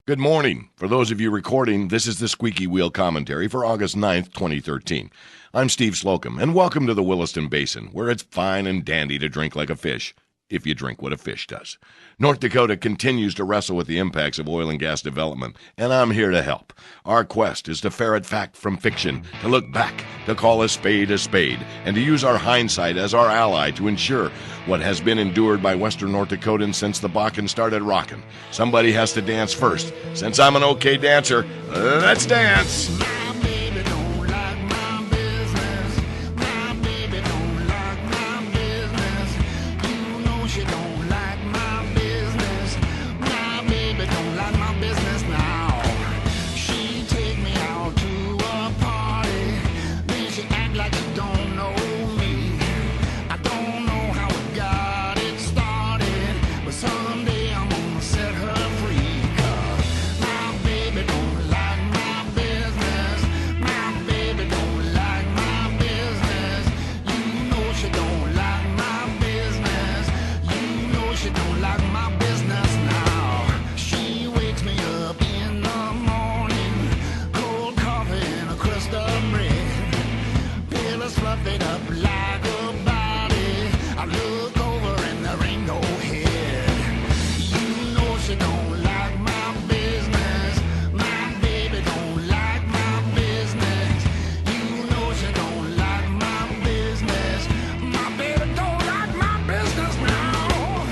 Good morning. For those of you recording, this is the Squeaky Wheel Commentary for August 9th, 2013. I'm Steve Slocum, and welcome to the Williston Basin, where it's fine and dandy to drink like a fish, if you drink what a fish does. North Dakota continues to wrestle with the impacts of oil and gas development, and I'm here to help. Our quest is to ferret fact from fiction, to look back, to call a spade, and to use our hindsight as our ally to ensure what has been endured by Western North Dakotans since the Bakken started rocking. Somebody has to dance first. Since I'm an okay dancer, let's dance!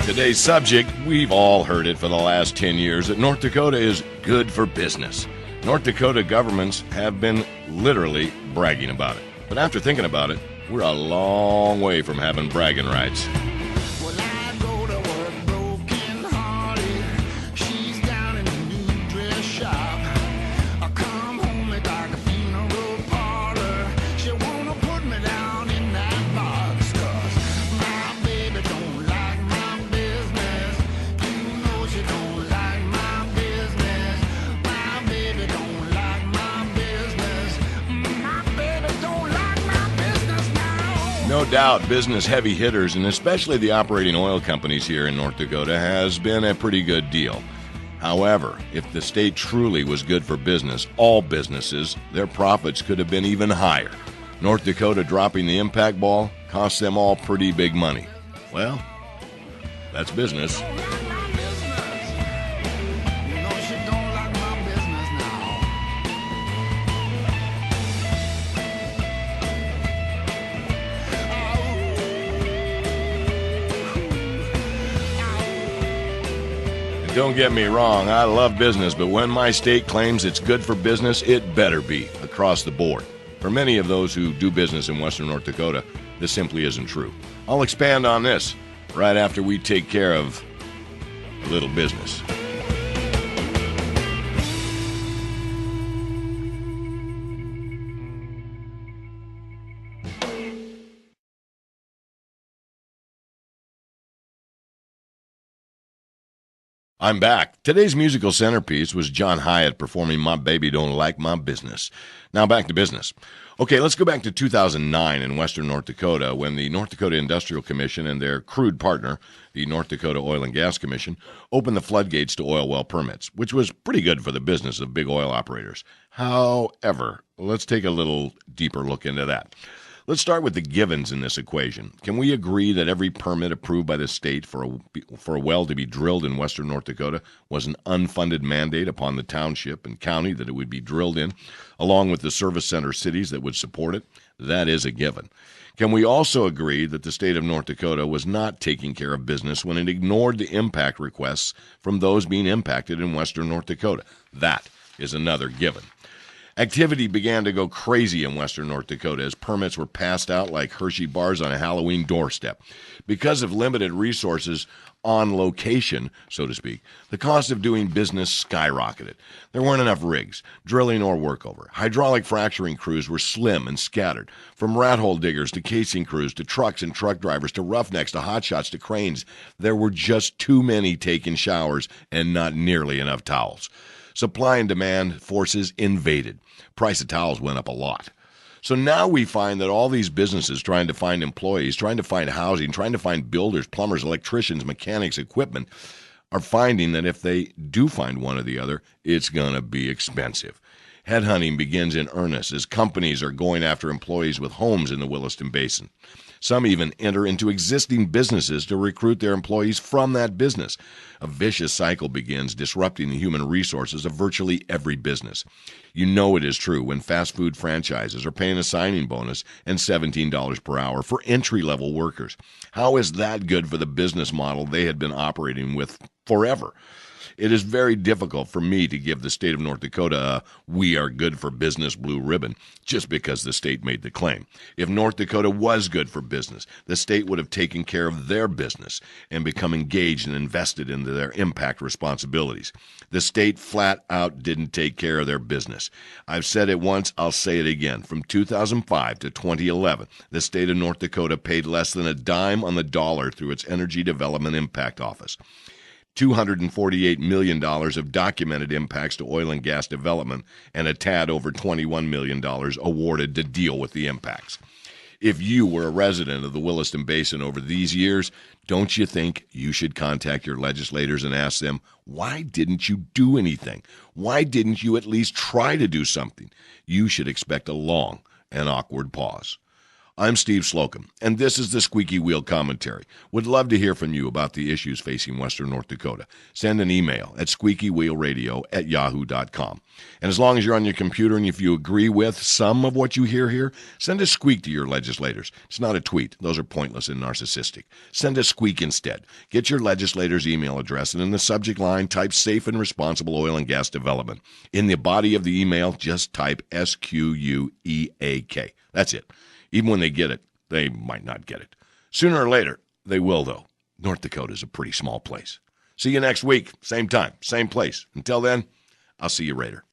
Today's subject, we've all heard it for the last 10 years, that North Dakota is good for business. North Dakota governments have been literally bragging about it. But after thinking about it, we're a long way from having bragging rights. No doubt, business heavy hitters, and especially the operating oil companies here in North Dakota, has been a pretty good deal. However, if the state truly was good for business, all businesses, their profits could have been even higher. North Dakota dropping the impact ball cost them all pretty big money. Well, that's business. Don't get me wrong, I love business, but when my state claims it's good for business, it better be, across the board. For many of those who do business in Western North Dakota, this simply isn't true. I'll expand on this right after we take care of a little business. I'm back. Today's musical centerpiece was John Hyatt performing My Baby Don't Like My Business. Now back to business. Okay, let's go back to 2009 in Western North Dakota when the North Dakota Industrial Commission and their crude partner, the North Dakota Oil and Gas Commission, opened the floodgates to oil well permits, which was pretty good for the business of big oil operators. However, let's take a little deeper look into that. Let's start with the givens in this equation. Can we agree that every permit approved by the state for a well to be drilled in Western North Dakota was an unfunded mandate upon the township and county that it would be drilled in, along with the service center cities that would support it? That is a given. Can we also agree that the state of North Dakota was not taking care of business when it ignored the impact requests from those being impacted in Western North Dakota? That is another given. Activity began to go crazy in Western North Dakota as permits were passed out like Hershey bars on a Halloween doorstep. Because of limited resources on location, so to speak, the cost of doing business skyrocketed. There weren't enough rigs, drilling or workover. Hydraulic fracturing crews were slim and scattered. From rat hole diggers to casing crews to trucks and truck drivers to roughnecks to hotshots to cranes, there were just too many taking showers and not nearly enough towels. Supply and demand forces invaded. Price of towels went up a lot. So now we find that all these businesses trying to find employees, trying to find housing, trying to find builders, plumbers, electricians, mechanics, equipment, are finding that if they do find one or the other, it's going to be expensive. Headhunting begins in earnest as companies are going after employees with homes in the Williston Basin. Some even enter into existing businesses to recruit their employees from that business. A vicious cycle begins, disrupting the human resources of virtually every business. You know it is true when fast food franchises are paying a signing bonus and $17 per hour for entry-level workers. How is that good for the business model they had been operating with forever? It is very difficult for me to give the state of North Dakota a "we are good for business" blue ribbon just because the state made the claim. If North Dakota was good for business, the state would have taken care of their business and become engaged and invested into their impact responsibilities. The state flat out didn't take care of their business. I've said it once, I'll say it again. From 2005 to 2011, the state of North Dakota paid less than a dime on the dollar through its Energy Development Impact Office. $248 million of documented impacts to oil and gas development, and a tad over $21 million awarded to deal with the impacts. If you were a resident of the Williston Basin over these years, don't you think you should contact your legislators and ask them, why didn't you do anything? Why didn't you at least try to do something? You should expect a long and awkward pause. I'm Steve Slocum, and this is the Squeaky Wheel Commentary. Would love to hear from you about the issues facing Western North Dakota. Send an email at squeakywheelradio@yahoo.com. And as long as you're on your computer and if you agree with some of what you hear here, send a squeak to your legislators. It's not a tweet. Those are pointless and narcissistic. Send a squeak instead. Get your legislator's email address, and in the subject line, type "Safe and Responsible Oil and Gas Development." In the body of the email, just type SQUEAK. That's it. Even when they get it, they might not get it. Sooner or later, they will, though. North Dakota is a pretty small place. See you next week. Same time, same place. Until then, I'll see you later.